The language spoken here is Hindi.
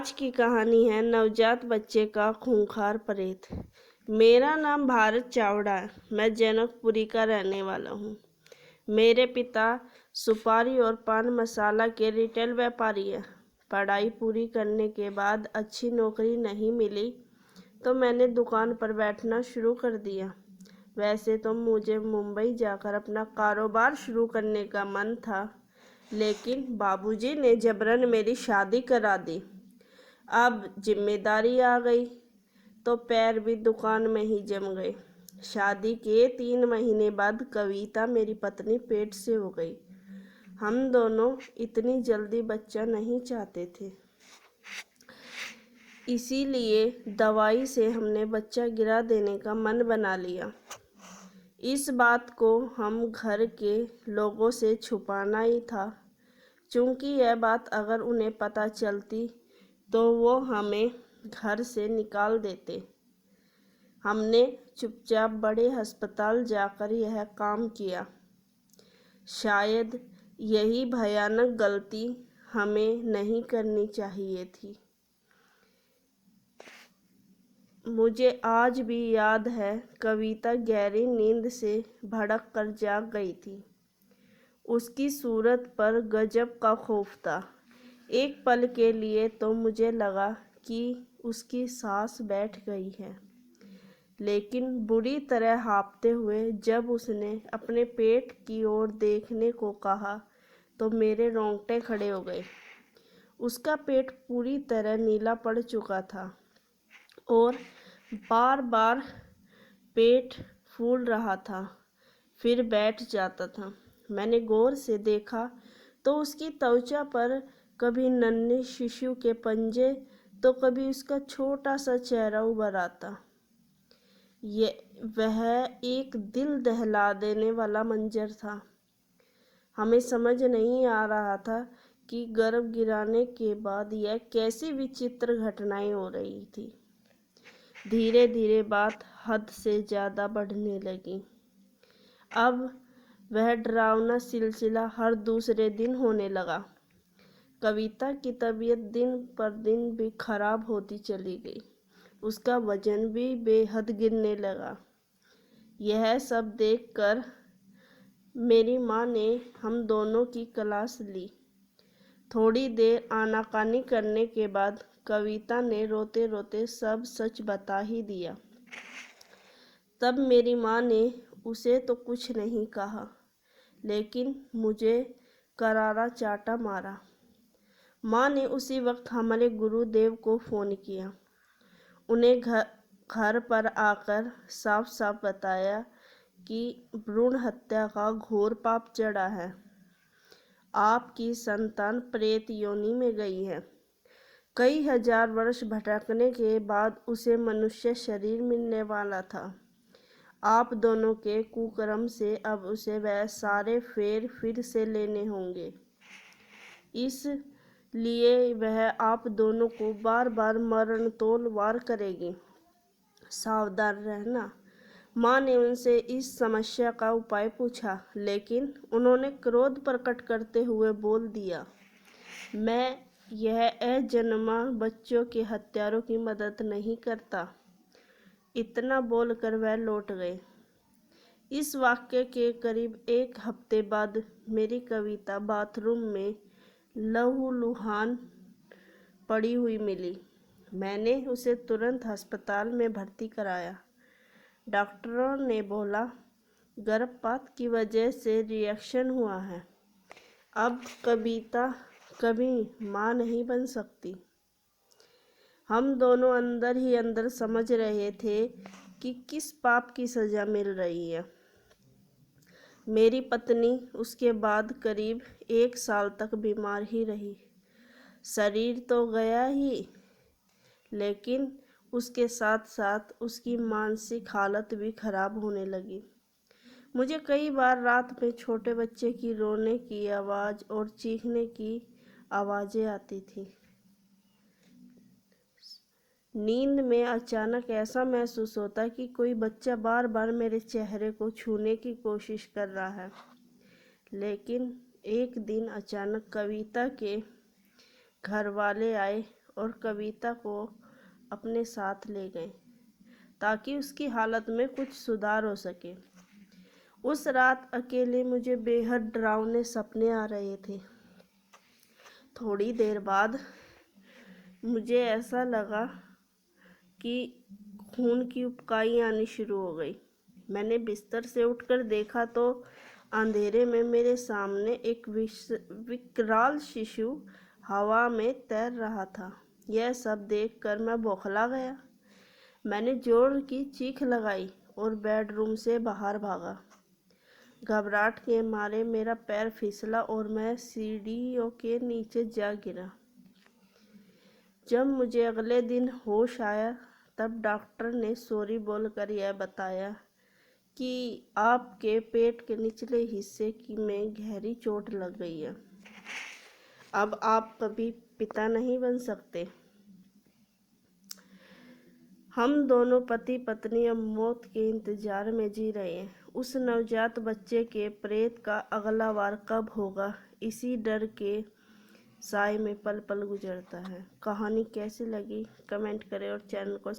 आज की कहानी है नवजात बच्चे का खूंखार प्रेत। मेरा नाम भारत चावड़ा है। मैं जनकपुरी का रहने वाला हूँ। मेरे पिता सुपारी और पान मसाला के रिटेल व्यापारी हैं। पढ़ाई पूरी करने के बाद अच्छी नौकरी नहीं मिली तो मैंने दुकान पर बैठना शुरू कर दिया। वैसे तो मुझे मुंबई जाकर अपना कारोबार शुरू करने का मन था, लेकिन बाबूजी ने जबरन मेरी शादी करा दी। अब जिम्मेदारी आ गई तो पैर भी दुकान में ही जम गए। शादी के 3 महीने बाद कविता मेरी पत्नी पेट से हो गई। हम दोनों इतनी जल्दी बच्चा नहीं चाहते थे, इसीलिए दवाई से हमने बच्चा गिरा देने का मन बना लिया। इस बात को हम घर के लोगों से छुपाना ही था, क्योंकि यह बात अगर उन्हें पता चलती तो वो हमें घर से निकाल देते। हमने चुपचाप बड़े अस्पताल जाकर यह काम किया। शायद यही भयानक गलती हमें नहीं करनी चाहिए थी। मुझे आज भी याद है, कविता गहरी नींद से भड़क कर जाग गई थी। उसकी सूरत पर गजब का खौफ था। एक पल के लिए तो मुझे लगा कि उसकी सांस बैठ गई है, लेकिन बुरी तरह हाँफते हुए जब उसने अपने पेट की ओर देखने को कहा तो मेरे रोंगटे खड़े हो गए। उसका पेट पूरी तरह नीला पड़ चुका था और बार बार पेट फूल रहा था, फिर बैठ जाता था। मैंने गौर से देखा तो उसकी त्वचा पर कभी नन्हे शिशु के पंजे तो कभी उसका छोटा सा चेहरा उभर आता। वह एक दिल दहला देने वाला मंजर था। हमें समझ नहीं आ रहा था कि गर्भ गिराने के बाद यह कैसी विचित्र घटनाएं हो रही थी। धीरे धीरे बात हद से ज़्यादा बढ़ने लगी। अब वह डरावना सिलसिला हर दूसरे दिन होने लगा। कविता की तबीयत दिन पर दिन भी खराब होती चली गई। उसका वजन भी बेहद गिरने लगा। यह सब देखकर मेरी माँ ने हम दोनों की क्लास ली। थोड़ी देर आनाकानी करने के बाद कविता ने रोते रोते सब सच बता ही दिया। तब मेरी माँ ने उसे तो कुछ नहीं कहा, लेकिन मुझे करारा चाटा मारा। माँ ने उसी वक्त हमारे गुरुदेव को फ़ोन किया। उन्हें घर पर आकर साफ साफ बताया कि भ्रूण हत्या का घोर पाप चढ़ा है। आपकी संतान प्रेत योनि में गई है। कई हजार वर्ष भटकने के बाद उसे मनुष्य शरीर मिलने वाला था। आप दोनों के कुकर्म से अब उसे वह सारे फेर फिर से लेने होंगे। इसलिए वह आप दोनों को बार बार मरणतोल वार करेगी। सावधान रहना। माँ ने उनसे इस समस्या का उपाय पूछा, लेकिन उन्होंने क्रोध प्रकट करते हुए बोल दिया, मैं यह अजन्मा बच्चों के हत्यारों की मदद नहीं करता। इतना बोलकर वह लौट गए। इस वाक्य के करीब 1 हफ्ते बाद मेरी कविता बाथरूम में लहूलुहान पड़ी हुई मिली। मैंने उसे तुरंत अस्पताल में भर्ती कराया। डॉक्टरों ने बोला, गर्भपात की वजह से रिएक्शन हुआ है। अब कविता कभी माँ नहीं बन सकती। हम दोनों अंदर ही अंदर समझ रहे थे कि किस पाप की सज़ा मिल रही है। मेरी पत्नी उसके बाद करीब 1 साल तक बीमार ही रही। शरीर तो गया ही, लेकिन उसके साथ साथ उसकी मानसिक हालत भी खराब होने लगी। मुझे कई बार रात में छोटे बच्चे की रोने की आवाज़ और चीखने की आवाज़ें आती थी। नींद में अचानक ऐसा महसूस होता कि कोई बच्चा बार बार मेरे चेहरे को छूने की कोशिश कर रहा है। लेकिन एक दिन अचानक कविता के घर वाले आए और कविता को अपने साथ ले गए ताकि उसकी हालत में कुछ सुधार हो सके। उस रात अकेले मुझे बेहद डरावने सपने आ रहे थे। थोड़ी देर बाद मुझे ऐसा लगा कि खून की उबकाई आनी शुरू हो गई। मैंने बिस्तर से उठकर देखा तो अंधेरे में मेरे सामने एक विकराल शिशु हवा में तैर रहा था। यह सब देखकर मैं बौखला गया। मैंने जोर की चीख लगाई और बेडरूम से बाहर भागा। घबराहट के मारे मेरा पैर फिसला और मैं सीढ़ियों के नीचे जा गिरा। जब मुझे अगले दिन होश आया तब डॉक्टर ने सॉरी बोलकर यह बताया कि आपके पेट के निचले हिस्से में गहरी चोट लग गई है। अब आप कभी पिता नहीं बन सकते। हम दोनों पति पत्नी अब मौत के इंतजार में जी रहे हैं। उस नवजात बच्चे के प्रेत का अगला वार कब होगा, इसी डर के साए में पल पल गुजरता है। कहानी कैसी लगी कमेंट करें और चैनल को